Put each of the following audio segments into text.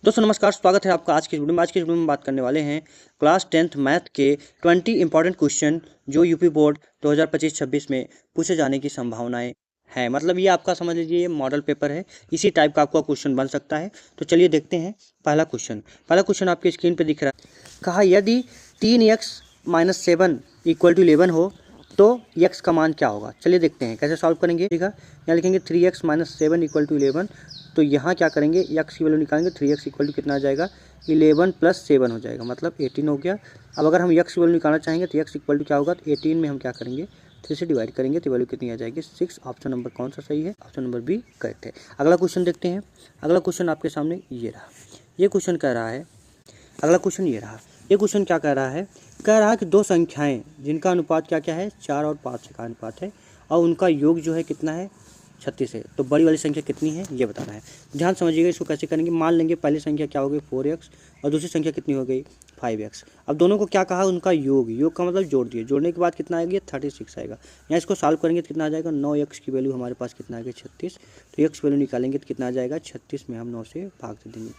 दोस्तों नमस्कार, स्वागत है आपका आज की वीडियो में। आज की वीडियो में बात करने वाले हैं क्लास 10th मैथ के 20 इंपॉर्टेंट क्वेश्चन जो यूपी बोर्ड 2025-26 में पूछे जाने की संभावनाएं हैं। मतलब ये आपका समझ लीजिए मॉडल पेपर है, इसी टाइप का आपका क्वेश्चन बन सकता है। तो चलिए देखते हैं पहला क्वेश्चन आपकी स्क्रीन पर दिख रहा है। कहा यदि 3x-7 = 11 हो तो x का मान क्या होगा। चलिए देखते हैं कैसे सॉल्व करेंगे। यहाँ लिखेंगे 3x-7 = 11। तो यहाँ क्या करेंगे, x की वैल्यू निकालेंगे। 3x = कितना आ जाएगा, 11 + 7 हो जाएगा, मतलब 18 हो गया। अब अगर हम x की वैल्यू निकालना चाहेंगे तो x = क्या होगा, तो 18 में हम क्या करेंगे, 3 से डिवाइड करेंगे तो वैल्यू कितनी आ जाएगी, 6। ऑप्शन नंबर कौन सा सही है, ऑप्शन नंबर बी करेक्ट है। अगला क्वेश्चन देखते हैं। अगला क्वेश्चन आपके सामने ये रहा। ये क्वेश्चन कह रहा है, अगला क्वेश्चन ये रहा। ये क्वेश्चन क्या कह रहा है, कह रहा है कि दो संख्याएं जिनका अनुपात क्या क्या है, 4 और 5 का अनुपात है, और उनका योग जो है कितना है, 36 है। तो बड़ी वाली संख्या कितनी है ये बताना है। ध्यान समझिएगा, इसको कैसे करेंगे। मान लेंगे पहली संख्या क्या हो गई 4x और दूसरी संख्या कितनी हो गई 5x। अब दोनों को क्या कहा, उनका योग का मतलब जोड़ दिए। जोड़ने के बाद कितना आएगा, 36 आएगा। यहाँ इसको सॉल्व करेंगे तो कितना आ जाएगा, 9x की वैल्यू हमारे पास कितना आएगा 36। तो x वैल्यू निकालेंगे तो कितना आ जाएगा, 36 में हम 9 से भाग दे देंगे।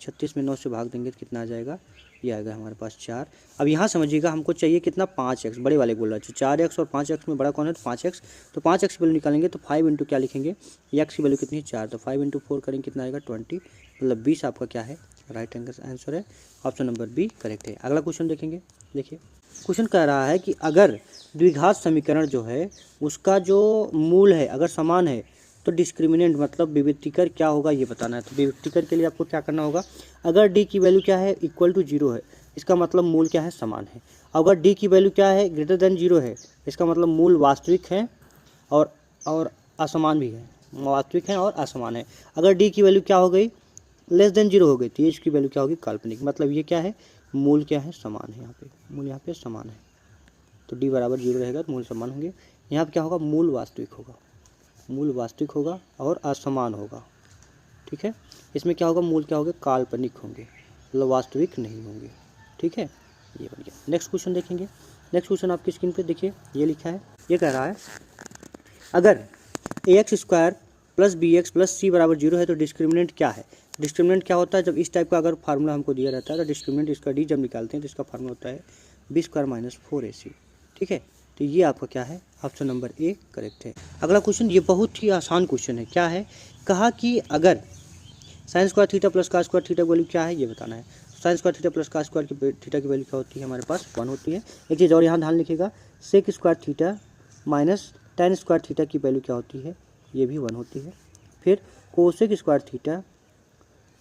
36 में 9 से भाग देंगे तो कितना आ जाएगा, ये आएगा हमारे पास 4। अब यहाँ समझिएगा हमको चाहिए कितना, 5x। बड़े वाले बोल रहा है 4x और 5x में बड़ा कौन है, तो 5x। तो 5x की वैल्यू निकालेंगे तो 5 इंटू क्या लिखेंगे, x की वैल्यू कितनी है 4। तो 5 इंटू 4 करेंगे कितना आएगा 20, मतलब 20 आपका क्या है, राइट आंसर है। ऑप्शन नंबर बी करेक्ट है। अगला क्वेश्चन देखेंगे। देखिए क्वेश्चन कह रहा है कि अगर द्विघात समीकरण जो है उसका जो मूल है अगर समान है तो डिस्क्रिमिनेंट मतलब विविक्तिकर क्या होगा ये बताना है। तो विविक्तिकर के लिए आपको क्या करना होगा, अगर डी की वैल्यू क्या है = 0 है, इसका मतलब मूल क्या है, समान है। अगर डी की वैल्यू क्या है, > 0 है, इसका मतलब मूल वास्तविक है और असमान भी है, वास्तविक है और असमान है। अगर डी की वैल्यू क्या हो गई, <0 हो गई, तो इसकी वैल्यू क्या होगी, काल्पनिक। मतलब ये क्या है, मूल क्या है, समान है। यहाँ पे मूल यहाँ पे समान है, तो डी बराबर 0 रहेगा तो मूल समान होंगे। यहाँ पे क्या होगा, मूल वास्तविक होगा, मूल वास्तविक होगा और असमान होगा। ठीक है, इसमें क्या होगा, मूल क्या होंगे, काल्पनिक होंगे, मतलब वास्तविक नहीं होंगे। ठीक है, ये बन गया। नेक्स्ट क्वेश्चन देखेंगे। नेक्स्ट क्वेश्चन आपकी स्क्रीन पे देखिए, ये लिखा है। ये कह रहा है अगर ax² + bx + c = 0 है तो डिस्क्रिमिनेंट क्या है। डिस्क्रिमिनेंट क्या होता है, जब इस टाइप का अगर फार्मूला हमको दिया रहता है तो डिस्क्रिमिनेंट इसका डी जब निकालते हैं तो इसका फार्मूला होता है b² - 4ac। ठीक है, तो ये आपका क्या है, ऑप्शन नंबर ए करेक्ट है। अगला क्वेश्चन ये बहुत ही आसान क्वेश्चन है। क्या है, कहा कि अगर sin² थीटा + cos² थीटा की वैल्यू क्या है ये बताना है। sin² थीटा + cos² की थीटा की वैल्यू क्या होती है, हमारे पास 1 होती है। एक चीज़ और यहाँ ध्यान लिखिएगा, sec² थीटा - tan² थीटा की वैल्यू क्या होती है, ये भी 1 होती है। फिर cosec² थीटा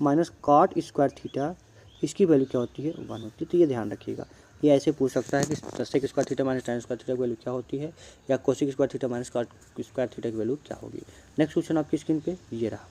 - cot² थीटा, इसकी वैल्यू क्या होती है, 1 होती है। तो ये ध्यान रखिएगा, ये ऐसे पूछ सकता है कि sec² थीटा - tan² थीटा की वैल्यू क्या होती है, या cosec² थीटा - cot² थीटा की वैल्यू क्या होगी। नेक्स्ट क्वेश्चन आपकी स्क्रीन पे ये रहा।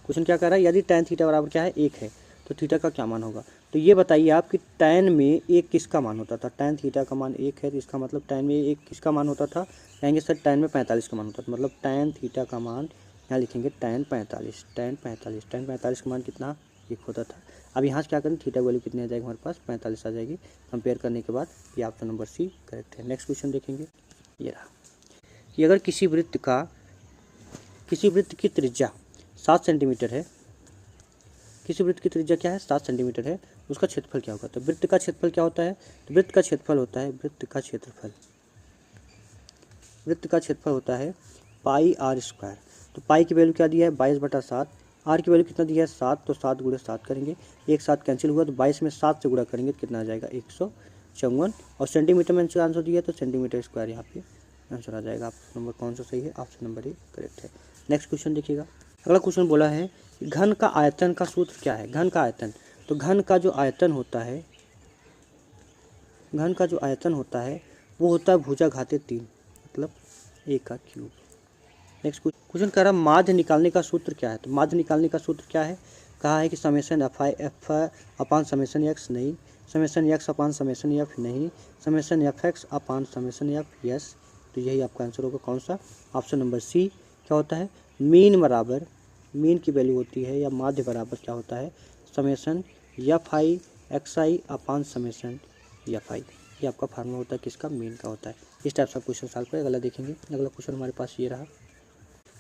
क्वेश्चन क्या कह रहा है, यदि tan थीटा बराबर क्या है, 1 है, तो थीटा का क्या मान होगा। तो ये बताइए आप कि tan में 1 किसका मान होता था। tan थीटा का मान 1 है, तो इसका मतलब tan में 1 किसका मान होता था, कहेंगे सर tan में 45 का मान होता था। मतलब tan थीटा का मान यहाँ लिखेंगे tan 45 का मान कितना, 1 होता था। अब यहाँ से क्या करें, थीटा वैल्यू कितनी आ जाएगी हमारे पास, 45 आ जाएगी। कंपेयर करने के बाद ये ऑप्शन नंबर सी करेक्ट है। नेक्स्ट क्वेश्चन देखेंगे। ये रहा कि अगर किसी वृत्त की त्रिज्या 7 सेंटीमीटर है, किसी वृत्त की त्रिज्या क्या है, 7 सेंटीमीटर है, उसका क्षेत्रफल क्या होगा। तो वृत्त का क्षेत्रफल क्या होता है, तो वृत्त का क्षेत्रफल होता है πr²। तो पाई की वैल्यू क्या दिया है, 22/7। आर की वैल्यू कितना दिया है, 7। तो 7 × 7 करेंगे, एक 7 कैंसिल हुआ, तो 22 में 7 से गुणा करेंगे तो कितना आ जाएगा, 154। और सेंटीमीटर में आंसर दिया तो सेंटीमीटर², यहाँ पे आंसर आ जाएगा। ऑप्शन नंबर कौन सा सही है, ऑप्शन नंबर ए करेक्ट है। नेक्स्ट क्वेश्चन देखिएगा। अगला क्वेश्चन बोला है घन का आयतन का सूत्र क्या है। घन का आयतन, तो घन का जो आयतन होता है वो होता है भुजाघाते 3, मतलब a का क्यूब। नेक्स्ट क्वेश्चन कह रहा है माध्य निकालने का सूत्र क्या है। तो माध्य निकालने का सूत्र क्या है, कहा है कि समेशन f अपान समेशन x नहीं, समेशन x अपान समेशन f नहीं, समेशन fx अपान समेशन f यस। तो यही आपका आंसर होगा कौन सा, ऑप्शन नंबर सी। क्या होता है, मीन की वैल्यू होती है या माध्य बराबर क्या होता है, समेशन fi xi अपान समेशन fi। ये आपका फार्मूला होता है किसका, मीन का होता है। इस टाइप से क्वेश्चन सॉल्व करें। अगला देखेंगे। अगला क्वेश्चन हमारे पास ये रहा।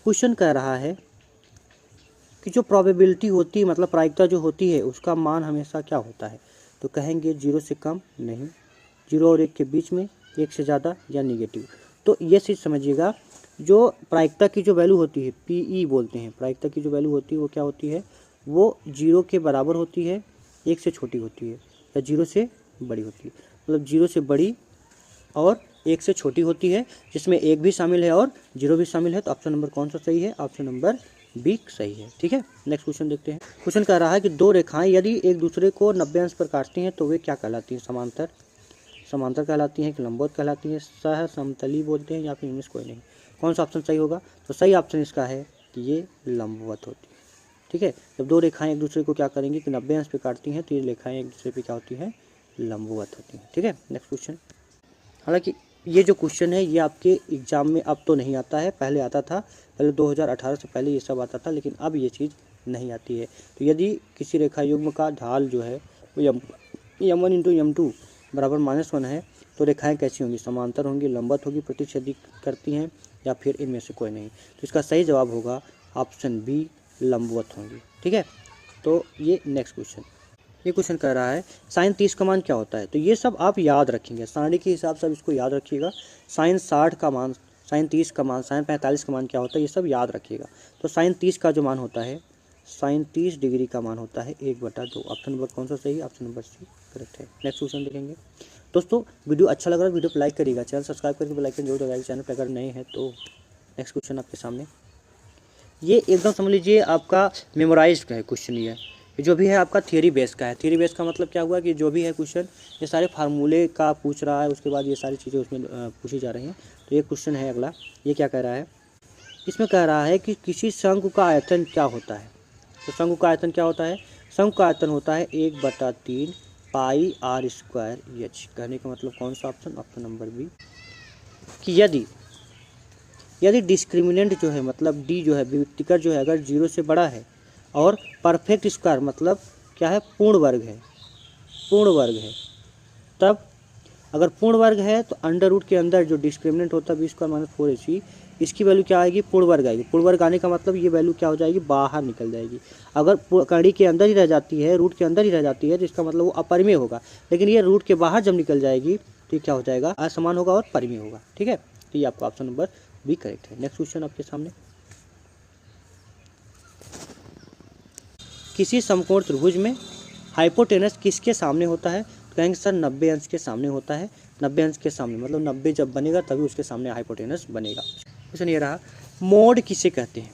क्वेश्चन कह रहा है कि जो प्रोबेबिलिटी होती है, मतलब प्रायिकता जो होती है, उसका मान हमेशा क्या होता है, तो कहेंगे 0 से कम नहीं, 0 और 1 के बीच में, 1 से ज़्यादा या निगेटिव। तो ये चीज़ समझिएगा, जो प्रायिकता की जो वैल्यू होती है, PE बोलते हैं, प्रायिकता की जो वैल्यू होती है वो क्या होती है, वो 0 के बराबर होती है, 1 से छोटी होती है, या 0 से बड़ी होती है। मतलब 0 से बड़ी और 1 से छोटी होती है, जिसमें 1 भी शामिल है और 0 भी शामिल है। तो ऑप्शन नंबर कौन सा सही है, ऑप्शन नंबर बी सही है। ठीक है, नेक्स्ट क्वेश्चन देखते हैं। क्वेश्चन कह रहा है कि दो रेखाएं यदि एक दूसरे को 90 अंश पर काटती हैं तो वे क्या कहलाती हैं, समांतर, समांतर कहलाती हैं कि लंबवत कहलाती हैं, सह समतली बोलते हैं, या फिर इनमें से कोई नहीं। कौन सा ऑप्शन सही होगा, तो सही ऑप्शन इसका है कि ये लंबवत होती है। ठीक है, जब दो रेखाएं एक दूसरे को क्या करेंगी कि 90 अंश पे काटती हैं तो ये रेखाएं एक दूसरे पे क्या होती हैं, लंबवत होती हैं। ठीक है, नेक्स्ट क्वेश्चन। हालांकि ये जो क्वेश्चन है ये आपके एग्जाम में अब तो नहीं आता है, पहले आता था, पहले 2018 से पहले ये सब आता था, लेकिन अब ये चीज़ नहीं आती है। तो यदि किसी रेखा युग्म का ढाल जो है वो m1 इंटू m2 बराबर -1 है तो रेखाएं कैसी होंगी, समांतर होंगी, लंबवत होगी, प्रतिच्छेदी करती हैं, या फिर इनमें से कोई नहीं। तो इसका सही जवाब होगा ऑप्शन बी, लंबवत होंगी। ठीक है, तो ये नेक्स्ट क्वेश्चन। ये क्वेश्चन कह रहा है साइन 30 का मान क्या होता है, तो ये सब आप याद रखेंगे, सारणी के हिसाब से आप इसको याद रखिएगा। साइन 60 का मान, साइन 30 का मान, साइन 45 का मान क्या होता है, ये सब याद रखिएगा। तो साइन 30 का जो मान होता है, साइन 30 डिग्री का मान होता है 1/2। ऑप्शन नंबर कौन सा सही है, ऑप्शन नंबर सी करेक्ट है। नेक्स्ट क्वेश्चन देखेंगे। दोस्तों वीडियो अच्छा लग रहा है, वीडियो को लाइक करिएगा, चैनल सब्सक्राइब करके बेल आइकन जरूर दबाइएगा चैनल पर अगर नए हैं तो। नेक्स्ट क्वेश्चन आपके सामने, ये एकदम समझ लीजिए आपका मेमोराइज का है क्वेश्चन। ये जो भी है आपका थियरी बेस का है। थियरी बेस का मतलब क्या हुआ कि जो भी है क्वेश्चन ये सारे फार्मूले का पूछ रहा है, उसके बाद ये सारी चीज़ें उसमें पूछी जा रही हैं। तो ये क्वेश्चन है अगला, ये क्या कह रहा है, इसमें कह रहा है कि किसी शंकु का आयतन क्या होता है। तो शंकु का आयतन क्या होता है, शंकु का आयतन होता है 1/3 पाई r स्क्वायर h। कहने का मतलब कौन सा ऑप्शन, ऑप्शन नंबर बी, कि यदि डिस्क्रिमिनेंट जो है, मतलब डी जो है, विविक्तिकर जो है, अगर 0 से बड़ा है और परफेक्ट स्क्वायर मतलब क्या है, पूर्ण वर्ग है, पूर्ण वर्ग है, तब अगर पूर्ण वर्ग है तो अंडर रूट के अंदर जो डिस्क्रिमिनेंट होता है b² - 4ac, इसकी वैल्यू क्या आएगी, पूर्ण वर्ग आएगी। पूर्ण वर्ग आने का मतलब ये वैल्यू क्या हो जाएगी, बाहर निकल जाएगी। अगर कड़ी के अंदर ही रह जाती है, रूट के अंदर ही रह जाती है, तो इसका मतलब वो अपरिमेय होगा। लेकिन ये रूट के बाहर जब निकल जाएगी तो ये क्या हो जाएगा, असमान होगा और परिमेय होगा। ठीक है, तो ये आपका ऑप्शन नंबर बी करेक्ट है। नेक्स्ट क्वेश्चन आपके सामने, किसी समकोण त्रिभुज में हाइपोटेनस किसके सामने होता है, तो कहेंगे सर 90 अंश के सामने होता है। 90 अंश के सामने मतलब 90 जब बनेगा तभी उसके सामने हाइपोटेनस बनेगा। क्वेश्चन ये रहा, मोड किसे कहते हैं,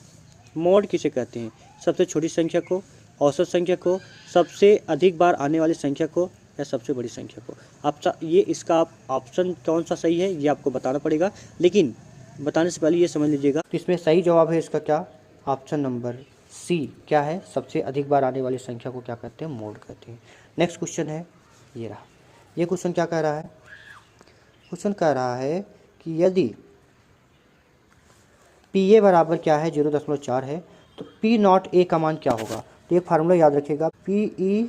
मोड किसे कहते हैं, सबसे छोटी संख्या को, औसत संख्या को, सबसे अधिक बार आने वाली संख्या को, या सबसे बड़ी संख्या को। आप ये इसका ऑप्शन कौन सा सही है ये आपको बताना पड़ेगा, लेकिन बताने से पहले ये समझ लीजिएगा तो इसमें सही जवाब है इसका क्या, ऑप्शन नंबर सी क्या है, सबसे अधिक बार आने वाली संख्या को क्या कहते हैं, मोड कहते हैं। नेक्स्ट क्वेश्चन है ये रहा, ये क्वेश्चन क्या कह रहा है, क्वेश्चन कह रहा है कि यदि PA बराबर क्या है 0.4 है तो P0A का मान क्या होगा। तो एक फार्मूला याद रखिएगा, PE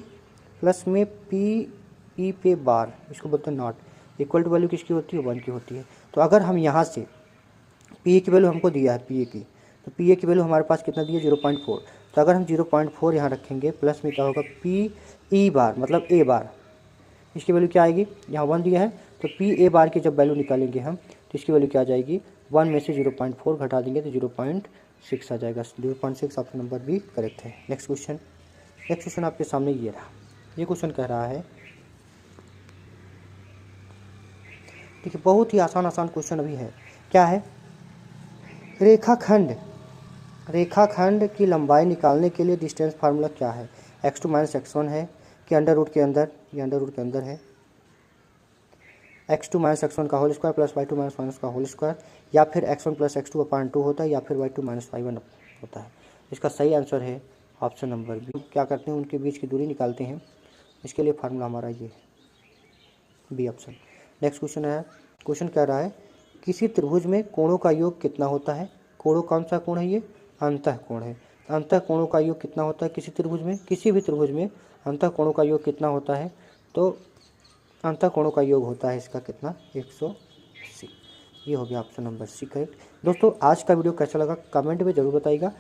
प्लस में PE पे बार, इसको बोलते हैं नॉट, इक्वल टू वैल्यू किसकी होती है, 1 की होती है। तो अगर हम यहाँ से PA की वैल्यू हमको दिया है, PA की, तो PA की वैल्यू हमारे पास कितना दी है, 0.4। तो अगर हम 0.4 यहाँ रखेंगे, प्लस में क्या होगा, PE बार मतलब A बार, इसकी वैल्यू क्या आएगी, यहाँ 1 दिया है तो PA बार की जब वैल्यू निकालेंगे हम तो इसकी वैल्यू क्या आ जाएगी, 1 में से 0.4 घटा देंगे तो 0.6 आ जाएगा। 0.6 ऑप्शन नंबर बी करेक्ट है। नेक्स्ट क्वेश्चन आपके सामने ये रहा, ये क्वेश्चन कह रहा है, देखिए बहुत ही आसान क्वेश्चन अभी है, क्या है, रेखाखंड की लंबाई निकालने के लिए डिस्टेंस फार्मूला क्या है, x2 - x1 है कि अंडर रूट के अंदर, ये अंडर रूट के अंदर है, x2 - x1 का whole square plus y2 - y1 का होल स्क्वायर, या फिर x1 + x2/2 होता है, या फिर y2 - y1 होता है। इसका सही आंसर है ऑप्शन नंबर बी। क्या करते हैं, उनके बीच की दूरी निकालते हैं, इसके लिए फार्मूला हमारा ये है बी ऑप्शन। नेक्स्ट क्वेश्चन है, क्वेश्चन कह रहा है किसी त्रिभुज में कोणों का योग कितना होता है। कोणों कौन सा कोण है, ये अंतःकोण है। अंतःकोणों का योग कितना होता है किसी त्रिभुज में, किसी भी त्रिभुज में अंतःकोणों का योग कितना होता है, तो अंतःकोणों का योग होता है इसका कितना, 180। ये हो गया ऑप्शन नंबर सी करेक्ट। दोस्तों आज का वीडियो कैसा लगा कमेंट में ज़रूर बताइएगा।